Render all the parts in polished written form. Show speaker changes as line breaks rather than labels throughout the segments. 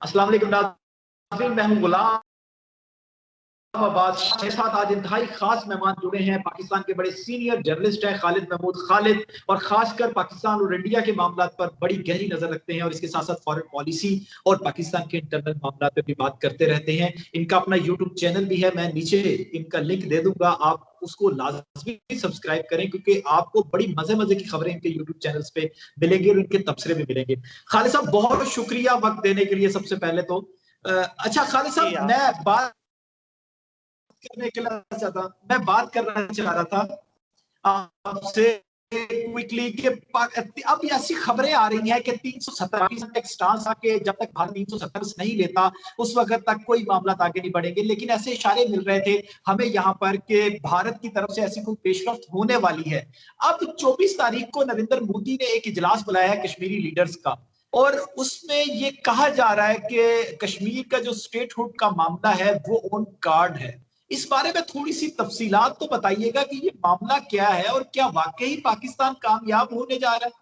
अस्सलाम वालेकुम नाज़रीन, मैं हूं गुलाम आबाद। मेरे साथ आज इंतहाई खास मेहमान जुड़े हैं। पाकिस्तान के बड़े सीनियर जर्नलिस्ट हैं खालिद महमूद खालिद, और खासकर पाकिस्तान और इंडिया के मामलों पर बड़ी गहरी नजर रखते हैं और इसके साथ साथ फॉरेन पॉलिसी और पाकिस्तान के इंटरनल मामलों पर भी बात करते रहते हैं। इनका अपना यूट्यूब चैनल भी है, मैं नीचे इनका लिंक दे दूंगा, आप उसको लाजमी सब्सक्राइब करें क्योंकि आपको बड़ी मजे मजे की खबरें इनके यूट्यूब चैनल्स पे मिलेंगी और इनके तबसरे भी मिलेंगे। खालिद साहब, बहुत शुक्रिया वक्त देने के लिए सबसे पहले तो। अच्छा खालिद
जी,
साहब, मैं बात करने के लिए चाहता मैं बात करना चाह रहा था आपसे क्विकली कि अब ऐसी खबरें आ रही हैं कि 370 एक स्टांस आके जब तक भारत 370 नहीं लेता उस वक्त तक कोई मामला आगे नहीं बढ़ेंगे, लेकिन ऐसे इशारे मिल रहे थे हमें यहाँ पर कि भारत की तरफ से ऐसी कोई पेशरफ्त होने वाली है। अब 24 तारीख को नरेंद्र मोदी ने एक इजलास बुलाया है कश्मीरी लीडर्स का, और उसमें ये कहा जा रहा है कि कश्मीर का जो स्टेटहुड का मामला है वो ऑन कार्ड है। इस बारे में थोड़ी सी तफसीलात तो बताइएगा कि ये मामला क्या है और क्या वाकई पाकिस्तान कामयाब होने जा रहा है।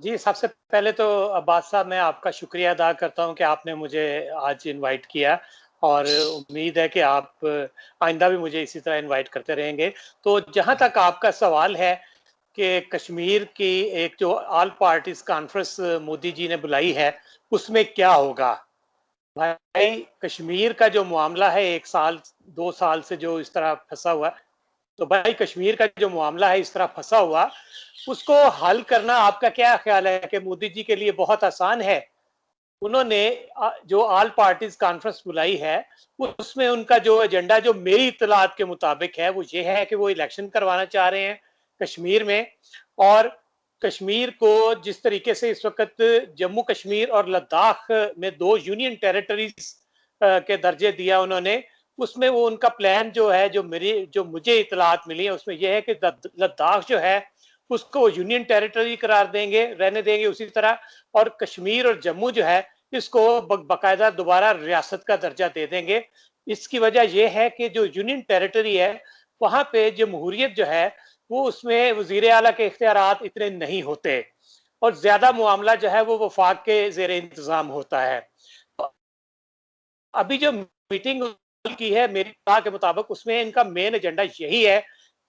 जी, सबसे पहले तो अब्बास साहब, मैं आपका शुक्रिया अदा करता हूं कि आपने मुझे आज इनवाइट किया, और उम्मीद है कि आप आइंदा भी मुझे इसी तरह इनवाइट करते रहेंगे। तो जहां तक आपका सवाल है कि कश्मीर की एक जो all parties conference Modi ji ने बुलाई है, उसमें क्या होगा। भाई, कश्मीर का जो मामला है 1 साल 2 साल से जो इस तरह फंसा हुआ, तो भाई कश्मीर का जो मामला है इस तरह फंसा हुआ, उसको हल करना आपका क्या ख्याल है कि मोदी जी के लिए बहुत आसान है। उन्होंने जो ऑल पार्टीज कॉन्फ्रेंस बुलाई है, उसमें उनका जो एजेंडा, जो मेरी इत्तलात के मुताबिक है, वो ये है कि वो इलेक्शन करवाना चाह रहे हैं कश्मीर में। और कश्मीर को जिस तरीके से इस वक्त जम्मू कश्मीर और लद्दाख में 2 यूनियन टेरिटरीज के दर्जे दिया उन्होंने, उसमें वो उनका प्लान जो है, जो मुझे इतलात मिली है, उसमें यह है कि लद्दाख जो है उसको यूनियन टेरिटरी करार देंगे, रहने देंगे उसी तरह, और कश्मीर और जम्मू जो है इसको बाकायदा दोबारा रियासत का दर्जा दे देंगे। इसकी वजह यह है कि जो यूनियन टेरिटरी है वहां पे जमहूरियत जो है वो उसमें वजीर आला के इख्तियारात इतने नहीं होते, और ज्यादा मामला जो है वो वफाक के जेर इंतजाम होता है। अभी जो मीटिंग की है मेरी सलाह के मुताबिक, उसमें इनका मेन एजेंडा यही है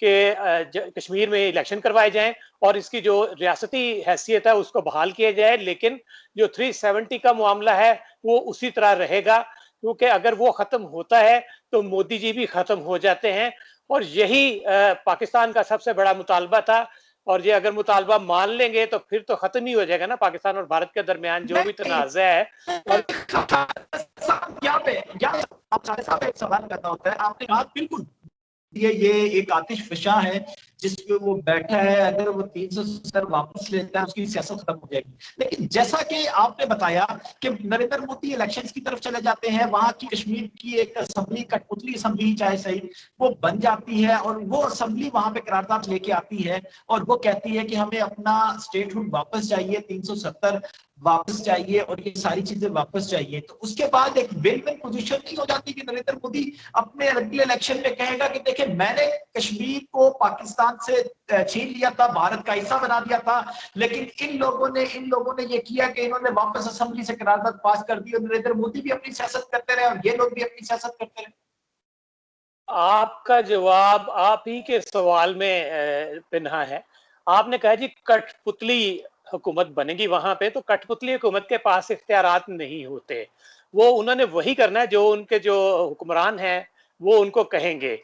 कि कश्मीर में इलेक्शन करवाए जाएं और इसकी जो रियासती हैसियत है उसको बहाल किया जाए, लेकिन जो 370 का मामला है वो उसी तरह रहेगा, क्योंकि अगर वो खत्म होता है तो मोदी जी भी खत्म हो जाते हैं। और यही पाकिस्तान का सबसे बड़ा मुतालबा था, और ये अगर मुतालबा मान लेंगे तो फिर तो खत्म ही हो जाएगा ना पाकिस्तान और भारत के दरमियान जो भी तनाज़ा है। और
यहाँ पे आप साहब एक सवाल करना होता है, आपने कहा बिल्कुल ये एक आतिश फिशा है जिसपे वो बैठा है, अगर वो 370 वापस लेता है उसकी सियासत खत्म हो जाएगी। लेकिन जैसा कि आपने बताया कि नरेंद्र मोदी इलेक्शंस की तरफ चले जाते हैं, वहां की कश्मीर की एक असेंबली, कठपुतली असेंबली चाहे सही, वो बन जाती है और वो असेंबली वहां पे करारदाद लेके आती है और वो कहती है कि हमें अपना स्टेटहुड वापस चाहिए, 370 वापस चाहिए और ये सारी चीजें वापस चाहिए। तो उसके बाद एक विन विन पोजीशन नहीं हो जाती कि नरेंद्र मोदी अपने अगले इलेक्शन में कहेगा कि देखिए मैंने कश्मीर को पाकिस्तान से छीन लिया था, भारत का हिस्सा बना दिया था, लेकिन इन लोगों ने ये किया कि इन्होंने वापस असेंबली से करारदाद पास कर दी और नरेंद्र मोदी भी अपनी सियासत करते रहे और ये लोग भी अपनी सियासत करते रहे।
आपका जवाब आप ही के सवाल में पिन्हा है। आपने कहा जी कठपुतली हुकूमत बनेगी वहां पे, तो कठपुतली हुकूमत के पास इख्तियारात नहीं होते। वो उन्होंने वही करना है जो उनके जो हुक्मरान हैं वो उनको कहेंगे।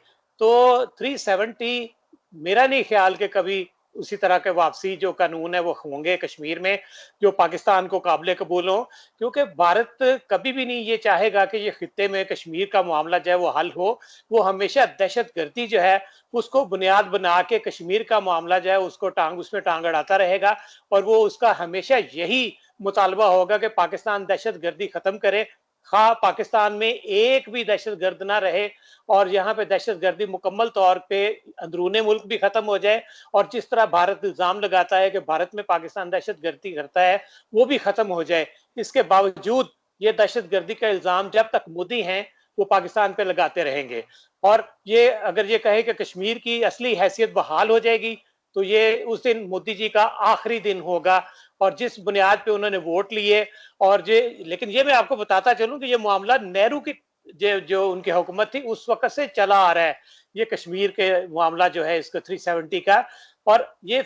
तो 370 मेरा नहीं ख्याल कि कभी उसी तरह के वापसी जो कानून है वो होंगे कश्मीर में जो पाकिस्तान को काबिल कबूल हो, क्योंकि भारत कभी भी नहीं ये चाहेगा कि ये खित्ते में कश्मीर का मामला जो है वो हल हो। वो हमेशा दहशत गर्दी जो है उसको बुनियाद बना के कश्मीर का मामला जो है उसको उसमें टांग अड़ाता रहेगा, और वो उसका हमेशा यही मुतालबा होगा कि पाकिस्तान दहशत गर्दी खत्म करे, खा पाकिस्तान में एक भी दहशत गर्द ना रहे, और यहाँ पे दहशत गर्दी मुकम्मल तौर पे अंदरूने मुल्क भी खत्म हो जाए, और जिस तरह भारत इल्जाम लगाता है कि भारत में पाकिस्तान दहशत गर्दी करता है वो भी खत्म हो जाए। इसके बावजूद ये दहशत गर्दी का इल्जाम जब तक मोदी हैं वो पाकिस्तान पे लगाते रहेंगे, और ये अगर ये कहे कि कश्मीर की असली हैसियत बहाल हो जाएगी तो ये उस दिन मोदी जी का आखिरी दिन होगा। और जिस बुनियाद पे उन्होंने वोट लिए। और लेकिन ये मैं आपको बताता चलूं कि ये मामला नेहरू की जो उनकी हुकूमत थी उस वक्त से चला आ रहा है। ये कश्मीर के मामला जो है इसका 370 का, और ये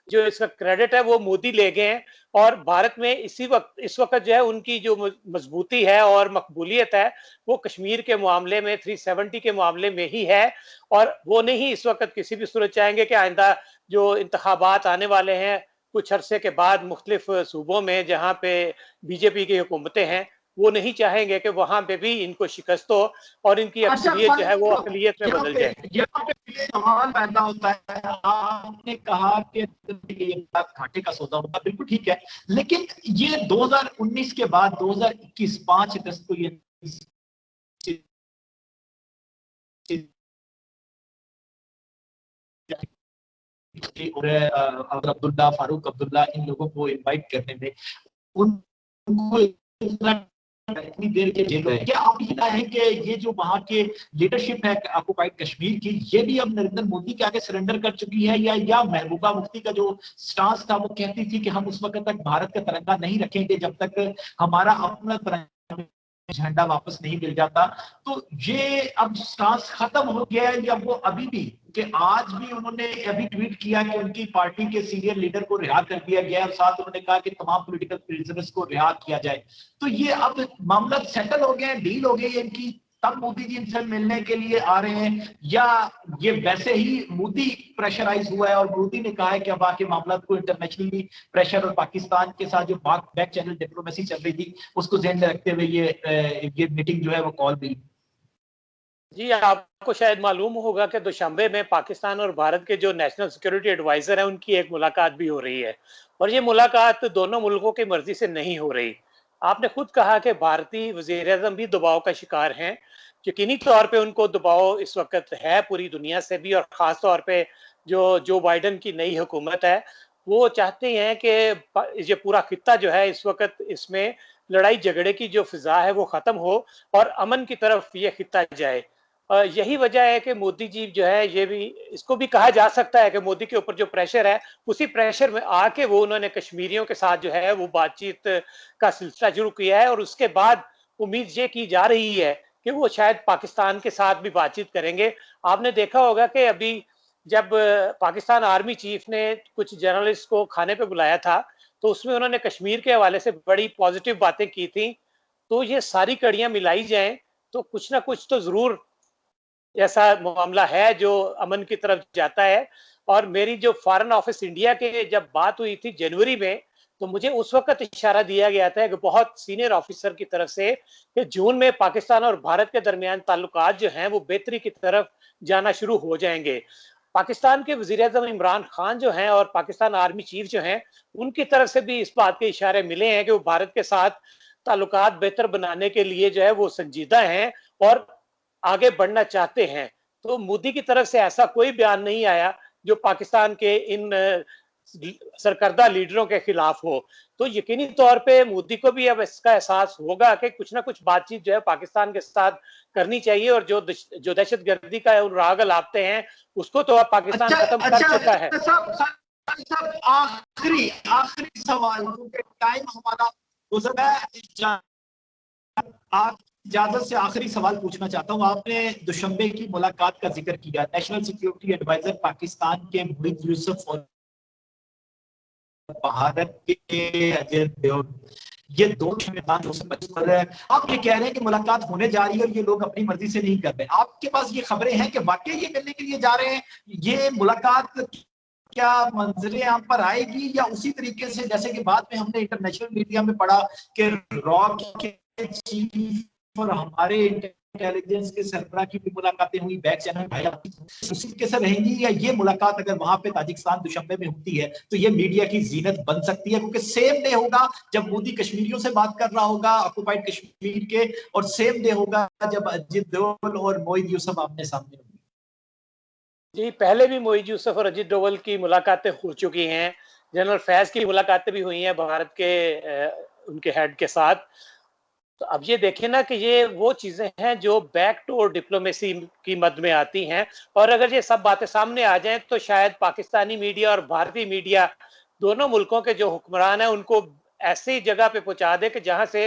जो इसका क्रेडिट है वो मोदी ले गए हैं। और भारत में इस वक्त जो है उनकी जो मजबूती है और मकबूलियत है वो कश्मीर के मामले में 370 के मामले में ही है। और वो नहीं इस वक्त किसी भी सूरत चाहेंगे कि आइंदा जो इंतखाबात आने वाले हैं कुछ अरसे के बाद मुख्तलिफ सूबों में जहाँ पे बीजेपी की हुकूमतें हैं, वो नहीं चाहेंगे कि वहां पे भी इनको शिकस्त हो और इनकी अक्सरियत जो है वो अकलियत में बदल जाए।
यहाँ पे सवाल पैदा होता है, आपने कहा कि घाटे का सौदा होगा, बिल्कुल ठीक है, लेकिन ये 2019 के बाद 2021 5 अगस्त को ये और अब्दुल्ला, फारूक अब्दुल्ला, इन लोगों को इनवाइट करने में उनको इतनी देर के जेल है, क्या आप कहना है कि ये जो वहां के लीडरशिप है ऑक्युपाइड कश्मीर की, ये भी अब नरेंद्र मोदी के आगे सरेंडर कर चुकी है, या महबूबा मुफ्ती का जो स्टांस था वो कहती थी कि हम उस वक्त तक भारत का तिरंगा नहीं रखेंगे जब तक हमारा अपना तिरंगा झंडा वापस नहीं मिल जाता? तो ये अब स्टांस खत्म हो गया है, या वो अभी भी, कि आज भी उन्होंने अभी ट्वीट किया कि उनकी पार्टी के सीनियर लीडर को रिहा कर दिया गया और साथ उन्होंने कहा कि तमाम पॉलिटिकल प्रिजनर्स को रिहा किया जाए? तो ये अब मामला सेटल हो गया, डील हो गई है इनकी, तब मोदी जी इनसे मिलने के लिए आ रहे हैं, या ये वैसे ही मोदी प्रेशराइज हुआ है और मोदी ने कहा है कि अब आके मामला को इंटरनेशनली प्रेशर और पाकिस्तान के साथ जो बैक चैनल डिप्लोमेसी चल रही थी उसको ध्यान में रखते हुए ये मीटिंग जो है वो कॉल मिली?
जी, आपको शायद मालूम होगा कि दुशंबे में पाकिस्तान और भारत के जो नेशनल सिक्योरिटी एडवाइजर हैं उनकी एक मुलाकात भी हो रही है, और ये मुलाकात दोनों मुल्कों की मर्जी से नहीं हो रही। आपने खुद कहा कि भारतीय वज़ीर-ए-आज़म भी दबाव का शिकार हैं। यकीनी तौर पे उनको दबाव इस वक्त है पूरी दुनिया से भी, और ख़ास तौर पे जो बाइडेन की नई हुकूमत है वो चाहते हैं कि ये पूरा खित्ता जो है इस वक्त इसमें लड़ाई झगड़े की जो फिजा है वो खत्म हो और अमन की तरफ ये खित्ता जाए। यही वजह है कि मोदी जी जो है, ये भी इसको भी कहा जा सकता है कि मोदी के ऊपर जो प्रेशर है उसी प्रेशर में आके वो उन्होंने कश्मीरियों के साथ जो है वो बातचीत का सिलसिला शुरू किया है। और उसके बाद उम्मीद ये की जा रही है कि वो शायद पाकिस्तान के साथ भी बातचीत करेंगे। आपने देखा होगा कि अभी जब पाकिस्तान आर्मी चीफ ने कुछ जर्नलिस्ट को खाने पे बुलाया था तो उसमें उन्होंने कश्मीर के हवाले से बड़ी पॉजिटिव बातें की थी। तो ये सारी कड़ियां मिलाई जाएं तो कुछ ना कुछ तो जरूर ऐसा मामला है जो अमन की तरफ जाता है। और मेरी जो फॉरेन ऑफिस इंडिया के जब बात हुई थी जनवरी में, तो मुझे उस वक्त इशारा दिया गया था कि बहुत सीनियर ऑफिसर की तरफ से कि जून में पाकिस्तान और भारत के दरमियान ताल्लुकात जो हैं वो बेहतरी की तरफ जाना शुरू हो जाएंगे। पाकिस्तान के वज़ीर-ए-आज़म इमरान खान जो हैं और पाकिस्तान आर्मी चीफ जो हैं, उनकी तरफ से भी इस बात के इशारे मिले हैं कि वो भारत के साथ ताल्लुकात बेहतर बनाने के लिए जो है वो संजीदा हैं और आगे बढ़ना चाहते हैं। तो मोदी की तरफ से ऐसा कोई बयान नहीं आया जो पाकिस्तान के इन सरकर्दा लीडरों के खिलाफ हो। तो यकीनी तौर पे मोदी को भी अब इसका एहसास होगा कि कुछ ना कुछ बातचीत जो है पाकिस्तान के साथ करनी चाहिए, और जो दहशतगर्दी का राग अलापते हैं उसको तो अब पाकिस्तान खत्म कर चुका है।
आखिरी सवाल, टाइम हमारा गुजर है, आप इजाजत से आखिरी सवाल पूछना चाहता हूं। आपने दुशंबे की मुलाकात का जिक्र किया, नेशनल सिक्योरिटी एडवाइजर पाकिस्तान के मोहित यूसुफ और भारत के अजय देवगन, ये दो आप ये कह रहे हैं कि मुलाकात होने जा रही है और ये लोग अपनी मर्जी से नहीं कर रहे, आपके पास ये खबरें हैं कि वाकई ये मिलने के लिए जा रहे हैं? ये मुलाकात क्या मंजरे आम पर आएगी, या उसी तरीके से जैसे कि बाद में हमने इंटरनेशनल मीडिया में पढ़ा कि रॉक के चीफ और हमारे इंटेलिजेंस के सरबराह की भी मुलाकातें हुई, बैक चैनल उसी के साथ रहेंगी, या ये मुलाकात अगर वहां पे ताजिकिस्तान दुशंबे में होती है तो ये मीडिया की जीनत बन सकती है? क्योंकि सेम डे होगा जब मोदी कश्मीरियों से बात कर रहा होगा ऑक्युपाइड कश्मीर के, और सेम डे होगा जब अजित डोवल और मोहित यूसुफ आमने सामने होंगे।
जी, पहले भी मोहित यूसुफ और अजित डोवल की मुलाकातें हो चुकी हैं। जनरल फैज की मुलाकातें भी हुई हैं भारत के उनके हेड के साथ। तो अब ये देखें ना कि ये वो चीजें हैं जो बैक डोर डिप्लोमेसी की मद में आती हैं, और अगर ये सब बातें सामने आ जाएं तो शायद पाकिस्तानी मीडिया और भारतीय मीडिया दोनों मुल्कों के जो हुक्मरान हैं उनको ऐसी जगह पे पहुंचा दे कि जहां से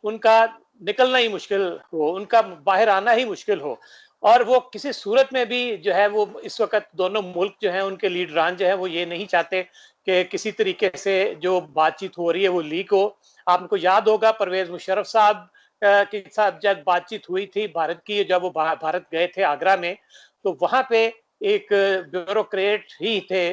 उनका निकलना ही मुश्किल हो, उनका बाहर आना ही मुश्किल हो। और वो किसी सूरत में भी जो है वो इस वक्त दोनों मुल्क जो हैं उनके लीडरान जो है वो ये नहीं चाहते कि किसी तरीके से जो बातचीत हो रही है वो लीक हो। आपको याद होगा परवेज मुशर्रफ साहब के साथ जब बातचीत हुई थी भारत की, जब वो भारत गए थे आगरा में, तो वहां पे एक ब्यूरोक्रेट ही थे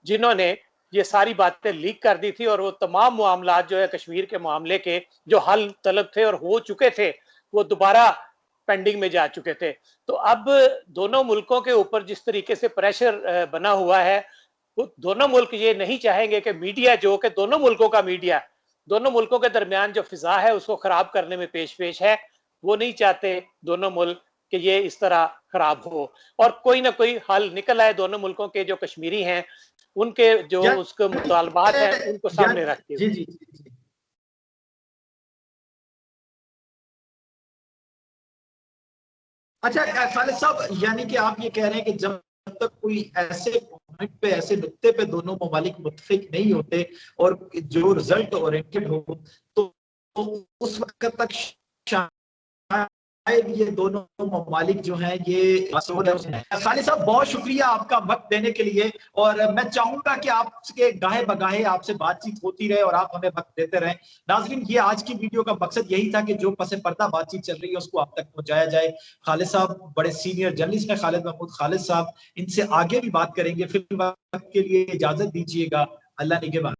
जिन्होंने ये सारी बातें लीक कर दी थी और वो तमाम मामला जो है कश्मीर के मामले के जो हल तलब थे और हो चुके थे वो दोबारा पेंडिंग में जा चुके थे। तो अब दोनों मुल्कों के ऊपर जिस तरीके से प्रेशर बना हुआ है, वो दोनों मुल्क ये नहीं चाहेंगे कि मीडिया जो कि दोनों मुल्कों का मीडिया दोनों मुल्कों के दरमियान जो फिजा है उसको खराब करने में पेश है। वो नहीं चाहते दोनों मुल्क कि ये इस तरह खराब हो और कोई ना कोई हल निकल आए दोनों मुल्कों के जो कश्मीरी हैं उनके जो उसके मुतालबात हैं उनको सामने रखते हुए।
जी जी जी। अच्छा खालिद साहब, यानी कि आप ये कह रहे हैं कि जब तक कोई ऐसे पॉइंट पे, ऐसे नुक्ते पे दोनों ममालिक मुत्तफिक नहीं होते और जो रिजल्ट ओरिएंटेड हो, तो उस वक्त तक शायद ये दोनों ममालिक जो हैं ये खालिद साहब बहुत शुक्रिया आपका वक्त देने के लिए। और मैं चाहूंगा कि आपके गाहे बगाहे आपसे बातचीत होती रहे और आप हमें वक्त देते रहें। नाज़रीन, ये आज की वीडियो का मकसद यही था कि जो पसे पर्दा बातचीत चल रही है उसको आप तक पहुंचाया जाए। खालिद साहब बड़े सीनियर जर्नलिस्ट हैं, खालिद महमूद खालिद साहब, इनसे आगे भी बात करेंगे। फिर वक्त के लिए इजाजत दीजिएगा। अल्लाह निगहबान।